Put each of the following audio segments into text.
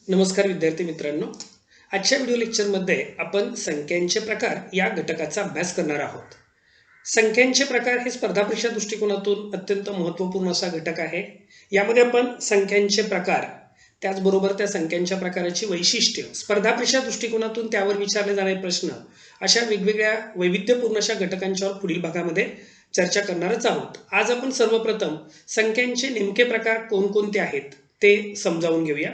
नमस्कार विद्यार्थी मित्रांनो. आजच्या व्हिडिओ लेक्चरमध्ये आपण संख्यांचे प्रकार या घटकाचा अभ्यास करणार आहोत. संख्यांचे प्रकार हे स्पर्धा परीक्षा दृष्टिकोनातून अत्यंत महत्त्वपूर्ण असा घटक आहे. यामध्ये आपण संख्यांचे प्रकार, त्याचबरोबर त्या संख्यांच्या प्रकाराची वैशिष्ट्ये, स्पर्धा परीक्षा दृष्टिकोनातून त्यावर विचारले जाणारे प्रश्न, अशा वेगवेगळ्या वैविध्यपूर्ण अशा घटकांच्यावर पुढील भागामध्ये चर्चा करणारच आहोत. आज आपण सर्वप्रथम संख्यांचे नेमके प्रकार कोणकोणते आहेत ते समजावून घेऊया.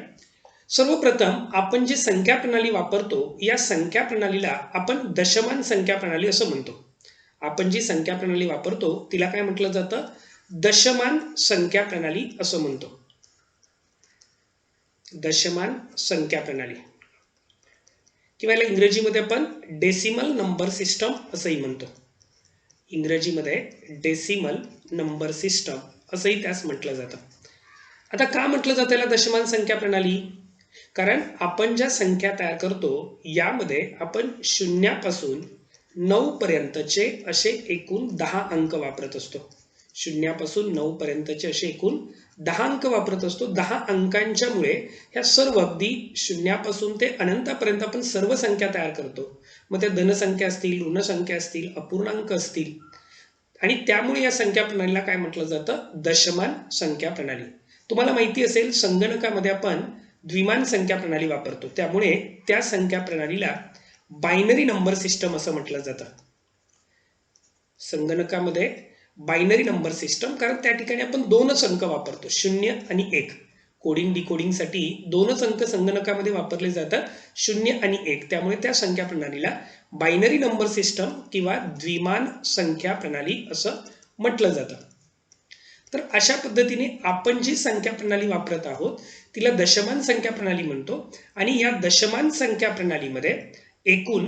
सर्वप्रथम आपण जी संख्या प्रणाली वापरतो या संख्या प्रणालीला आपण दशमान संख्या प्रणाली असं म्हणतो. आपण जी संख्या प्रणाली वापरतो तिला काय म्हटलं जातं? दशमान संख्या प्रणाली असं म्हणतो. दशमान संख्या प्रणाली किंवा याला इंग्रजीमध्ये आपण डेसिमल नंबर सिस्टम असंही म्हणतो. इंग्रजीमध्ये डेसिमल नंबर सिस्टम असंही त्यास म्हटलं जातं. आता का म्हटलं जातं याला दशमान संख्या प्रणाली? कारण आपण ज्या संख्या तयार करतो यामध्ये आपण शून्यापासून 9 पर्यंतचे असे एकूण 10 अंक वापरत असतो. शून्यापासून 9 पर्यंतचे असे एकूण 10 अंक वापरत असतो. 10 अंकांच्या मुळे ह्या सर्व अगदी शून्यापासून ते अनंतापर्यंत आपण सर्व संख्या तयार करतो. मग त्या धनसंख्या असतील, ऋणसंख्या असतील, अपूर्णांक असतील, आणि त्यामुळे या संख्या प्रणालीला काय म्हटलं जातं? दशमान संख्या प्रणाली. तुम्हाला माहिती असेल संगणकामध्ये आपण द्विमान संख्या प्रणाली वापरतो, त्यामुळे त्या संख्या प्रणालीला बायनरी नंबर सिस्टम असं म्हटलं जातं. संगणकामध्ये बायनरी नंबर सिस्टम, कारण त्या ठिकाणी आपण 2च अंक वापरतो, 0 आणि 1. कोडिंग डिकोडिंगसाठी 2च अंक संगणकामध्ये वापरले जातात, 0 आणि 1. त्यामुळे त्या संख्या प्रणालीला बायनरी नंबर सिस्टम किंवा द्विमान संख्या प्रणाली असं म्हटलं जातं. तर अशा पद्धतीने आपण जी संख्या प्रणाली वापरत आहोत तिला दशमान संख्या प्रणाली म्हणतो. आणि या दशमान संख्या प्रणालीमध्ये एकूण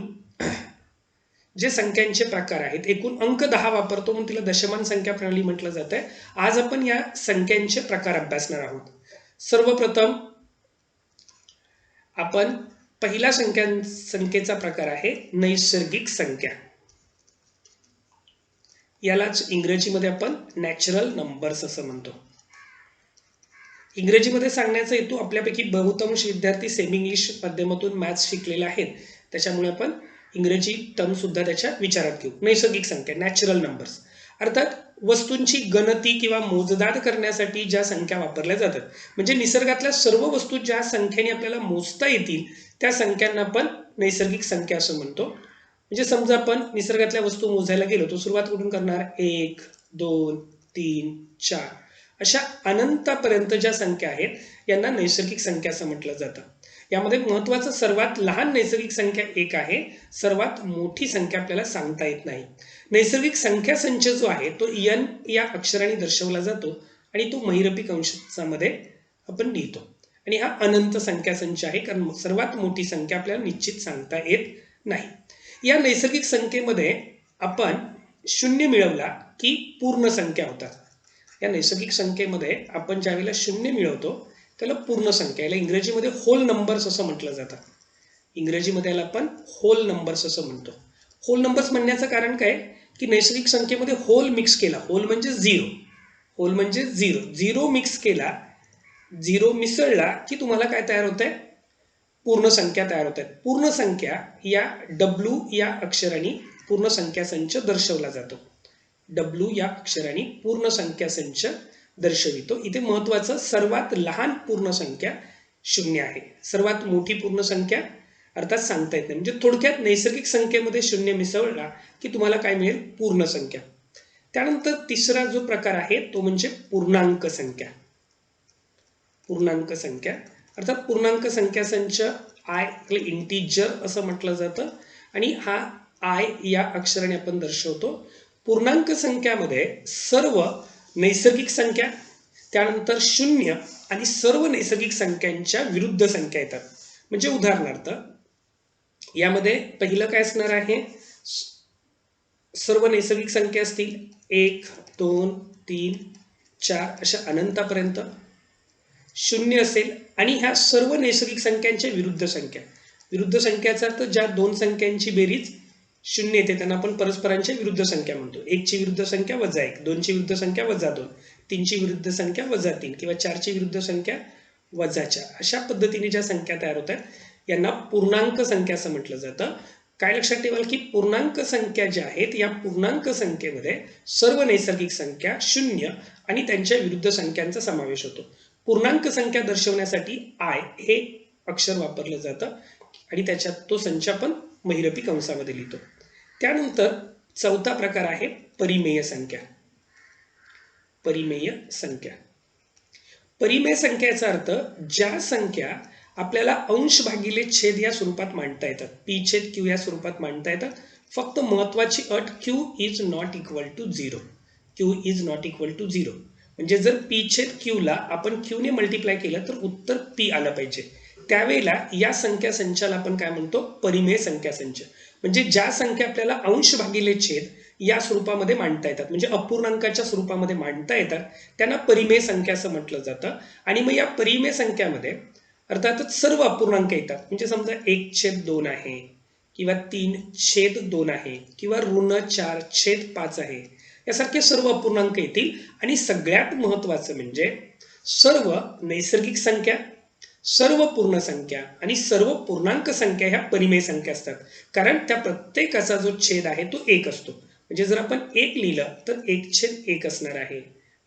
जे संख्यांचे प्रकार आहेत, एकूण अंक 10 वापरतो म्हणून तिला दशमान संख्या प्रणाली म्हटलं जातंय. आज आपण या संख्यांचे प्रकार अभ्यासणार आहोत. सर्वप्रथम आपण पहिला संख्येचा प्रकार आहे नैसर्गिक संख्या. यालाच इंग्रजीमध्ये आपण नॅचरल नंबर्स असं म्हणतो. इंग्रजीमध्ये सांगण्याचा हेतू, आपल्यापैकी बहुतांश विद्यार्थी सेमी इंग्लिश माध्यमातून मॅथ्स शिकलेले आहेत, त्याच्यामुळे आपण इंग्रजी टर्म सुद्धा त्याच्या विचारात घेऊ. नैसर्गिक संख्या, नॅचरल नंबर्स, अर्थात वस्तूंची गणती किंवा मोजदाद करण्यासाठी ज्या संख्या वापरल्या जातात, म्हणजे निसर्गातल्या सर्व वस्तू ज्या संख्येने आपल्याला मोजता येतील त्या संख्यांना आपण नैसर्गिक संख्या असं म्हणतो. म्हणजे समजा आपण निसर्गातल्या वस्तू मोजायला गेलो तर सुरुवात कुठून करणार? 1, 2, 3, 4 अशा अनंतापर्यंत ज्या संख्या आहेत यांना नैसर्गिक संख्या असं म्हटलं जातं. यामध्ये महत्त्वाचं, सर्वात लहान नैसर्गिक संख्या 1 आहे, सर्वात मोठी संख्या आपल्याला सांगता येत नाही. नैसर्गिक संख्या संच जो आहे तो n या अक्षराने दर्शवला जातो आणि तो महिरपी कंसामध्ये आपण लिहितो. आणि हा अनंत संख्या संच आहे, कारण सर्वात मोठी संख्या आपल्याला निश्चित सांगता येत नाही. या नैसर्गिक संख्येमध्ये आपण 0 मिळवला की पूर्ण संख्या होतात. या नैसर्गिक संख्येमध्ये आपण ज्या वेळेला 0 मिळवतो त्याला पूर्ण संख्या, याला इंग्रजीमध्ये होल नंबर्स असं म्हटलं जातं. इंग्रजीमध्ये याला आपण होल नंबर्स असं म्हणतो. होल नंबर्स म्हणण्याचं कारण काय की नैसर्गिक संख्येमध्ये होल मिक्स केला, होल म्हणजे 0, होल म्हणजे 0 मिक्स केला, 0 मिसळला की तुम्हाला काय तयार होत आहे? पूर्ण संख्या तयार होत आहेत. पूर्ण संख्या या W या अक्षराने पूर्ण संख्या संच दर्शवला जातो. W या अक्षराने पूर्ण संख्या संच दर्शवितो. इथे महत्वाचं, सर्वात लहान पूर्ण संख्या 0 आहे, सर्वात मोठी पूर्ण संख्या अर्थात सांगता येत नाही. म्हणजे थोडक्यात नैसर्गिक संख्येमध्ये 0 मिसळला की तुम्हाला काय मिळेल? पूर्ण संख्या. त्यानंतर तिसरा जो प्रकार आहे तो म्हणजे पूर्णांक संख्या. पूर्णांक संख्या अर्थात पूर्णांक संख्या संच आय इंटिजर असं म्हटलं जातं आणि हा आय या अक्षराने आपण दर्शवतो. पूर्णांक संख्यामध्ये सर्व नैसर्गिक संख्या, त्यानंतर 0 आणि सर्व नैसर्गिक संख्यांच्या विरुद्ध संख्या येतात. म्हणजे उदाहरणार्थ यामध्ये पहिलं काय असणार आहे? सर्व नैसर्गिक संख्या असतील 1, 2, 3, 4 अशा अनंतापर्यंत. 0 असेल आणि ह्या सर्व नैसर्गिक संख्यांच्या विरुद्ध संख्या. विरुद्ध संख्याचा अर्थ ज्या दोन संख्यांची बेरीज 0 येते त्यांना आपण परस्परांच्या विरुद्ध संख्या म्हणतो. 1 ची विरुद्ध संख्या -1, 2 ची विरुद्ध संख्या -2, 3 ची विरुद्ध संख्या -3 किंवा 4 ची विरुद्ध संख्या वजाच्या अशा पद्धतीने ज्या संख्या तयार होतात यांना पूर्णांक संख्या असं म्हटलं जातं. काय लक्षात ठेवाल की पूर्णांक संख्या ज्या आहेत या पूर्णांक संख्येमध्ये सर्व नैसर्गिक संख्या शून्य आणि त्यांच्या विरुद्ध संख्यांचा समावेश होतो. पूर्णांक संख्या दर्शवण्यासाठी आय हे अक्षर वापरलं जातं आणि त्याच्यात तो संच आपण महिरपी कंसामध्ये लिहितो. त्यानंतर चौथा प्रकार आहे परिमेय संख्या. परिमेय संख्या, परिमेय संख्येचा अर्थ ज्या संख्या आपल्याला अंश भागिले छेद या स्वरूपात मांडता येतात, पी छेद क्यू या स्वरूपात मांडता येतात. फक्त महत्वाची अट Q is not equal to zero. Q is not equal to zero म्हणजे जर पी छेद क्यू ला आपण क्यू ने मल्टिप्लाय केलं तर उत्तर पी आलं पाहिजे. त्यावेळेला या संख्या संचाला आपण काय म्हणतो, परिमेय संख्या संच. म्हणजे ज्या संख्या आपल्याला अंश भागिले छेद या स्वरूपामध्ये मांडता येतात, म्हणजे अपूर्णांकाच्या स्वरूपामध्ये मांडता येतात, त्यांना परिमेय संख्या असं म्हटलं जातं. आणि मग या परिमेय संख्यामध्ये अर्थातच सर्व अपूर्णांक येतात. म्हणजे समजा 1/2 आहे किंवा 3/2 आहे किंवा ऋण 4/5 आहे, यासारखे सर्व अपूर्णांक येतील. आणि सगळ्यात महत्वाचं म्हणजे सर्व नैसर्गिक संख्या, सर्व पूर्ण संख्या आणि सर्व पूर्णांक संख्या ह्या परिमेय संख्या असतात. कारण त्या प्रत्येकाचा जो छेद आहे तो 1 असतो. म्हणजे जर आपण 1 लिहिलं तर 1/1 असणार आहे,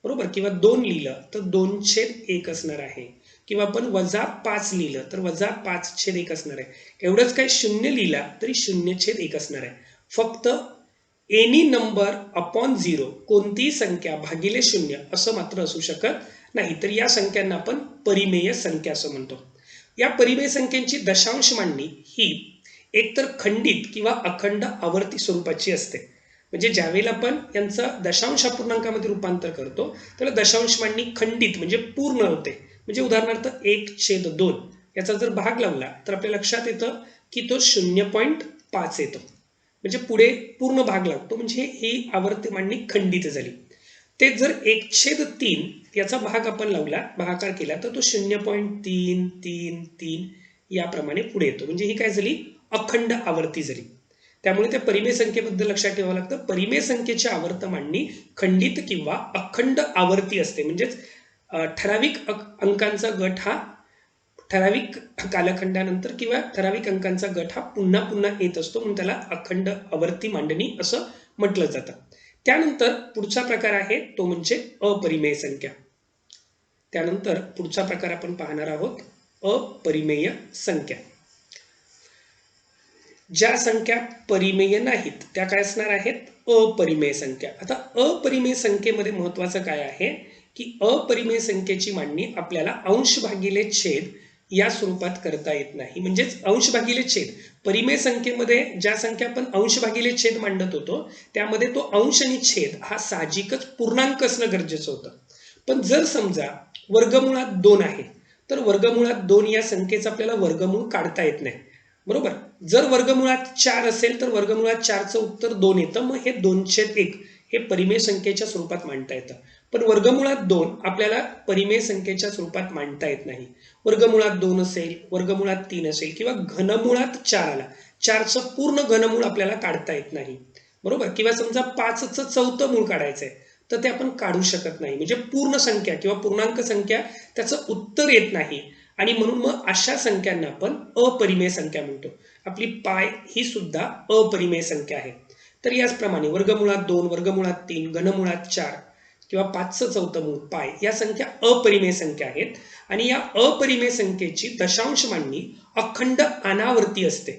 बरोबर, किंवा 2 लिहिलं तर 2/1 असणार आहे, किंवा आपण -5 लिहिलं तर -5/1 असणार आहे. एवढंच काय, 0 लिहिला तरी 0/1 असणार आहे. फक्त एनी नंबर अपॉन 0, कोणतीही संख्या भागिले 0 असं मात्र असू शकत नाही. तर या संख्यांना आपण परिमेय संख्या असं म्हणतो. या परिमेय संख्यांची दशांश मांडणी ही एकतर खंडित किंवा अखंड आवर्ती स्वरूपाची असते. म्हणजे ज्यावेळेला आपण यांचं दशांश अपूर्णांकामध्ये रूपांतर करतो त्याला दशांश मांडणी खंडित म्हणजे पूर्ण होते. म्हणजे उदाहरणार्थ 1/2 याचा जर भाग लावला तर आपल्या लक्षात येतं की तो 0.5 येतो. म्हणजे पुढे पूर्ण भाग लागतो, म्हणजे ही आवर्ती मांडणी खंडित झाली. ते जर 1/3 याचा भाग आपण लावला, भागाकार केला, तर तो 0.333 याप्रमाणे पुढे येतो. म्हणजे ही काय झाली, अखंड आवर्ती झाली. त्यामुळे त्या परिमेय संख्येबद्दल लक्षात ठेवावं लागतं. परिमेय संख्येची आवर्त मांडणी खंडित किंवा अखंड आवर्ती असते. म्हणजेच ठराविक अंकांचा गट हा ठराविक कालखंडानंतर किंवा ठराविक अंकांचा गट हा पुन्हा पुन्हा येत असतो, म्हणून त्याला अखंड आवर्ती मांडणी असं म्हटलं जातं. त्यानंतर पुढचा प्रकार आहे तो म्हणजे अपरिमेय संख्या. त्यानंतर पुढचा प्रकार आपण पाहणार आहोत अपरिमेय संख्या. ज्या संख्या परिमेय नाहीत त्या काय असणार आहेत, अपरिमेय संख्या. आता अपरिमेय संख्येमध्ये महत्वाचं काय आहे की अपरिमेय संख्येची मांडणी आपल्याला अंश भागिले छेद या स्वरूपात करता येत नाही. म्हणजेच अंश भागिले छेद, परिमेय संख्येमध्ये ज्या संख्या आपण अंश भागिले छेद मांडत होतो त्यामध्ये तो अंश आणि छेद हा साहजिकच पूर्णांक असणं गरजेचं होतं. पण जर समजा वर्गमुळात 2 आहे तर वर्गमुळात 2 या संख्येचा आपल्याला वर्गमूळ काढता येत नाही, बरोबर. जर वर्गमुळात 4 असेल तर वर्गमुळात 4चं उत्तर 2 येतं. मग हे 2/1 हे परिमेय संख्येच्या स्वरूपात मांडता येतं. पण वर्गमुळात 2 आपल्याला परिमेय संख्येच्या स्वरूपात मांडता येत नाही. वर्गमुळात 2 असेल, वर्गमुळात 3 असेल किंवा घनमुळात 4 आला, 4चं पूर्ण घनमूळ आपल्याला काढता येत नाही, बरोबर. किंवा समजा 5चं चौथं मूळ काढायचंय तर ते आपण काढू शकत नाही. म्हणजे पूर्ण संख्या किंवा पूर्णांक संख्या त्याचं उत्तर येत नाही. आणि म्हणून मग अशा संख्यांना आपण अपरिमेय संख्या म्हणतो. आपली पाय ही सुद्धा अपरिमेय संख्या आहे. तर याचप्रमाणे वर्गमुळात 2, वर्गमुळात 3, घनमुळात 4 किंवा 5चं चौथं मूळ पाय या संख्या अपरिमेय संख्या आहेत. आणि या अपरिमेय संख्येची दशांश मांडणी अखंड अनावर्ती असते.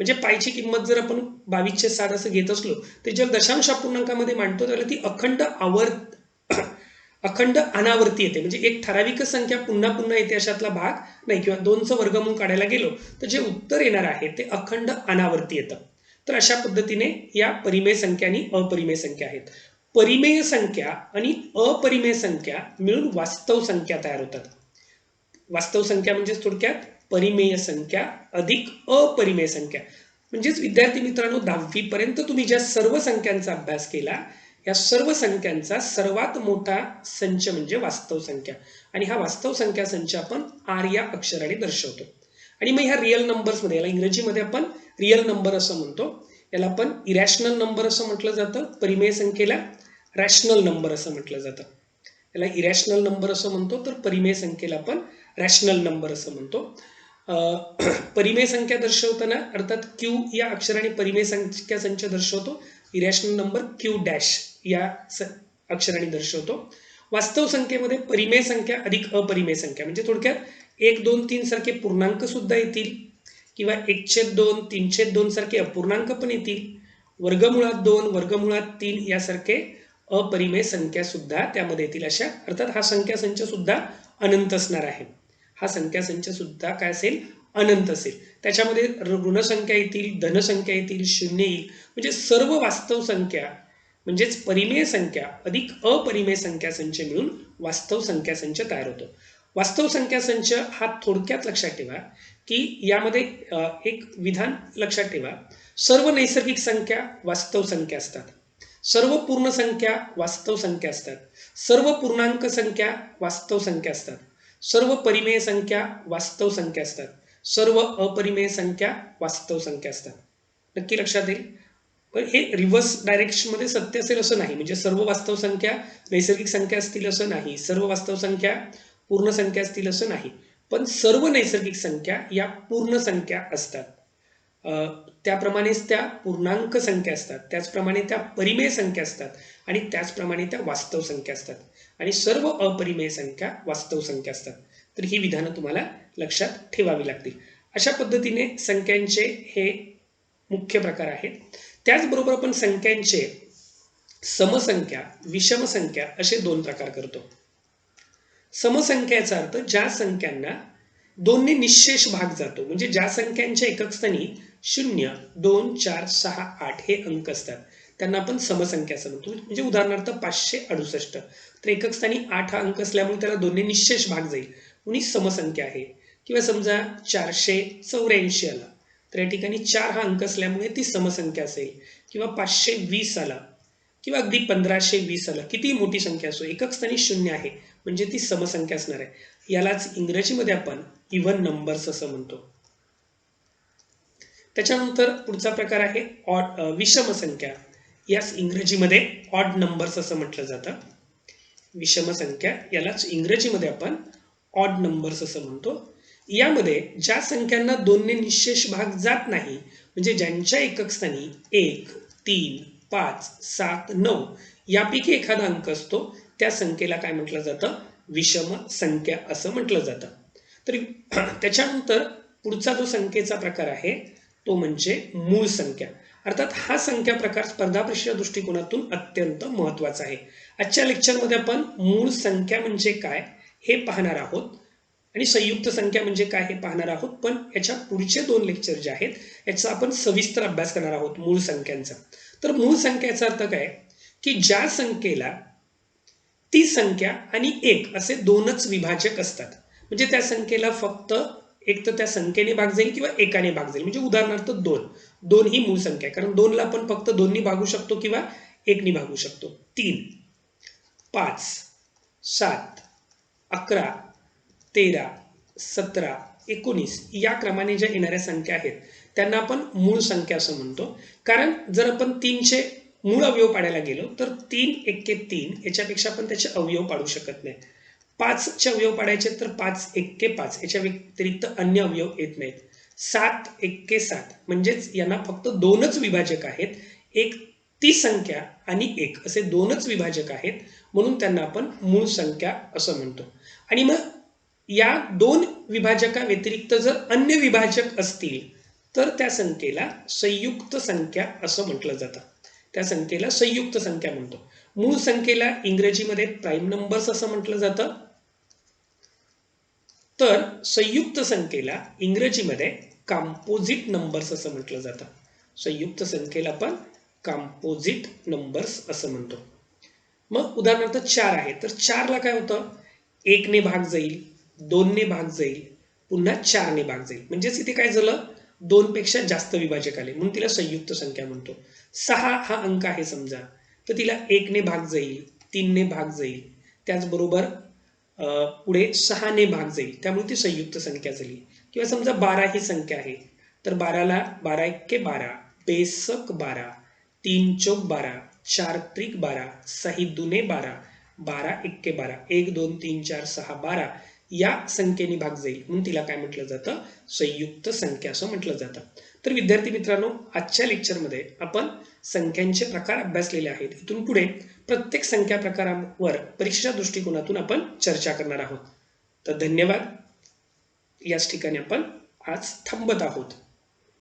म्हणजे पायची किंमत जर आपण 22/7 असं घेत असलो तर जेव्हा दशांश अपूर्णांकामध्ये मांडतो त्याला ती अखंड अनावर्ती येते. म्हणजे एक ठराविक संख्या पुन्हा पुन्हा येते अशातला भाग नाही, किंवा 2चं वर्गमूळ काढायला गेलो तर जे उत्तर येणार आहे ते अखंड अनावर्ती येतं. तर अशा पद्धतीने या परिमेय संख्या आणि अपरिमेय संख्या आहेत. परिमेय संख्या आणि अपरिमेय संख्या मिळून वास्तव संख्या तयार होतात. वास्तव संख्या म्हणजे थोडक्यात परिमेय संख्या अधिक अपरिमेय संख्या. म्हणजेच विद्यार्थी मित्रांनो, 10वी पर्यंत तुम्ही ज्या सर्व संख्यांचा अभ्यास केला या सर्व संख्यांचा सर्वात मोठा संच म्हणजे वास्तव संख्या. आणि हा वास्तव संख्या संच आपण आर या अक्षराने दर्शवतो. आणि मग ह्या रिअल नंबर्स मध्ये, याला इंग्रजीमध्ये आपण रिअल नंबर असं म्हणतो, याला आपण इरॅशनल नंबर असं म्हटलं जातं. परिमेय संख्येला रॅशनल नंबर असं म्हटलं जातं. याला इरॅशनल नंबर असं म्हणतो, तर परिमेय संख्येला आपण रॅशनल नंबर असं म्हणतो. परिमेय संख्या दर्शवताना अर्थात क्यू या अक्षराने परिमेय संख्या संच दर्शवतो. इरॅशनल नंबर क्यू डॅश या अक्षराने दर्शवतो. वास्तव संख्येमध्ये परिमेय संख्या अधिक अपरिमेय संख्या म्हणजे थोडक्यात 1, 2, 3 सारखे पूर्णांक सुद्धा येतील किंवा 1/2, 3/2 सारखे अपूर्णांक पण येतील. वर्गमुळात 2, वर्गमुळात 3 यासारखे अपरिमेय संख्या सुद्धा त्यामध्ये येतील. अशा अर्थात हा संख्या संच सुद्धा अनंत असणार आहे. हा संख्या संच सुद्धा काय असेल, अनंत असेल. त्याच्यामध्ये ऋण संख्या येतील, धनसंख्या येतील, शून्य येईल. म्हणजे सर्व वास्तव संख्या म्हणजेच परिमेय संख्या अधिक अपरिमेय संख्या संच मिळून वास्तव संख्या संच तयार होतो. वास्तव संख्या संच हा थोडक्यात लक्षात ठेवा की यामध्ये एक विधान लक्षात ठेवा. सर्व नैसर्गिक संख्या वास्तव संख्या असतात, सर्व पूर्ण संख्या वास्तव संख्या असतात, सर्व पूर्णांक संख्या वास्तव संख्या असतात, सर्व परिमेय संख्या वास्तव संख्या असतात, सर्व अपरिमेय संख्या वास्तव संख्या असतात. नक्की लक्षात येईल. पण हे रिव्हर्स डायरेक्शनमध्ये सत्य असेल असं नाही. म्हणजे सर्व वास्तव संख्या नैसर्गिक संख्या असतील असं नाही, सर्व वास्तव संख्या पूर्ण संख्या असतील असं नाही. पण सर्व नैसर्गिक संख्या या पूर्ण संख्या असतात. त्याप्रमाणेच त्या पूर्णांक संख्या असतात, त्याचप्रमाणे त्या परिमेय संख्या असतात आणि त्याचप्रमाणे त्या वास्तव संख्या असतात आणि सर्व अपरिमेय संख्या वास्तव संख्या असतात. तर ही विधानं तुम्हाला लक्षात ठेवावी लागतील. अशा पद्धतीने संख्यांचे हे मुख्य प्रकार आहेत. त्याचबरोबर आपण संख्यांचे समसंख्या, विषमसंख्या असे 2 प्रकार करतो. समसंख्याचा अर्थ ज्या संख्यांना 2 ने निःशेष भाग जातो. म्हणजे ज्या संख्यांच्या एकक स्थानी 0, 2, 4, 6, 8 हे अंक असतात त्यांना आपण समसंख्या असं म्हणतो. म्हणजे उदाहरणार्थ 568 तर एकक स्थानी 8 हा अंक असल्यामुळे त्याला 2 ने निःशेष भाग जाईल म्हणून समसंख्या आहे. किंवा समजा 484 आला तर या ठिकाणी 4 हा अंक असल्यामुळे ती समसंख्या असेल. किंवा 520 आला किंवा अगदी 1520 आला, किती मोठी संख्या असो, एकक स्थानी 0 आहे म्हणजे ती समसंख्या असणार आहे. यालाच इंग्रजीमध्ये आपण इव्हन नंबर्स असं म्हणतो. त्याच्यानंतर पुढचा प्रकार आहे ऑड विषम संख्या. यास इंग्रजीमध्ये ऑड नंबर्स असं म्हटलं जातं. विषम संख्या यालाच इंग्रजीमध्ये आपण ऑड नंबर्स असं म्हणतो. यामध्ये ज्या संख्यांना 2 ने निःशेष भाग जात नाही म्हणजे ज्यांच्या एकक स्थानी 1, 3, 5, 7, 9 यापैकी एखादा अंक असतो त्या संख्येला काय म्हटलं जातं, विषम संख्या असं म्हटलं जातं. तर त्याच्यानंतर पुढचा जो संख्येचा प्रकार आहे तो म्हणजे मूळ संख्या. अर्थात हा संख्या प्रकार स्पर्धा परीक्षा दृष्टिकोनातून अत्यंत महत्वाचा आहे. आजच्या लेक्चरमध्ये आपण मूळ संख्या म्हणजे काय हे पाहणार आहोत आणि संयुक्त संख्या म्हणजे काय हे पाहणार आहोत. पण याच्या पुढचे 2 लेक्चर जे आहेत याचा आपण सविस्तर अभ्यास करणार आहोत मूळ संख्यांचा. तर मूळ संख्येचा अर्थ काय की ज्या संख्येला ती संख्या आणि 1 असे 2च विभाजक असतात. म्हणजे त्या संख्येला फक्त एक तर त्या संख्येने भाग जाईल किंवा एकाने भाग जाईल. म्हणजे उदाहरणार्थ 2 ही मूळ संख्या आहे कारण 2 ला आपण फक्त 2 नी भागू शकतो किंवा 1 नी भागू शकतो. 3, 5, 7, 11, 13, 17, 19 या क्रमाने ज्या येणाऱ्या संख्या आहेत त्यांना आपण मूळ संख्या असं म्हणतो. कारण जर आपण 3चे मूळ अवयव पाडायला गेलो तर 3 एक्के 3 याच्यापेक्षा आपण त्याचे अवयव पाडू शकत नाही. 5चे अवयव पाडायचे तर 5 एक्के 5 याच्या व्यतिरिक्त अन्य अवयव येत नाहीत. 7 एक्के 7 म्हणजेच यांना फक्त 2च विभाजक आहेत. एक ती संख्या आणि 1 असे 2च विभाजक आहेत म्हणून त्यांना आपण मूळ संख्या असं म्हणतो. आणि मग या 2 विभाजका व्यतिरिक्त जर अन्य विभाजक असतील तर त्या संख्येला संयुक्त संख्या असं म्हटलं जातं. त्या संख्येला संयुक्त संख्या म्हणतो. मूळ संख्येला इंग्रजीमध्ये प्राईम नंबर्स असं म्हटलं जातं. तर संयुक्त संख्येला इंग्रजीमध्ये कंपोजिट नंबर्स असं म्हटलं जातं. संयुक्त संख्येला आपण कंपोजिट नंबर्स असं म्हणतो. मग उदाहरणार्थ 4 आहे तर 4 ला काय होतं, 1 ने भाग जाईल, 2 ने भाग जाईल, पुन्हा 4 ने भाग जाईल. म्हणजेच इथे काय झालं, 2 पेक्षा जास्त विभाजक आले म्हणून तिला संयुक्त संख्या म्हणतो. 6 हा अंक आहे समजा तर तिला 1 ने भाग जाईल, 3 ने भाग जाईल, त्याचबरोबर पुढे 6 ने भाग जाईल त्यामुळे ती संयुक्त संख्या झाली. किंवा समजा 12 ही संख्या आहे तर 12ला 12 एक्के 12, बेसक 12, 3 चौक 12, 4 त्रिक 12, 6 दुने 12, 12 एक्के 12, 1 2 3 4 6 12 या संख्येने भाग जाईल म्हणून तिला काय म्हटलं जातं, संयुक्त संख्या असं म्हटलं जातं. तर विद्यार्थी मित्रांनो, आजच्या लेक्चरमध्ये आपण संख्यांचे प्रकार अभ्यासलेले आहेत. इथून पुढे प्रत्येक संख्या प्रकारावर परीक्षेच्या दृष्टिकोनातून आपण चर्चा करणार आहोत. तर धन्यवाद. याच ठिकाणी आपण आज थांबत आहोत.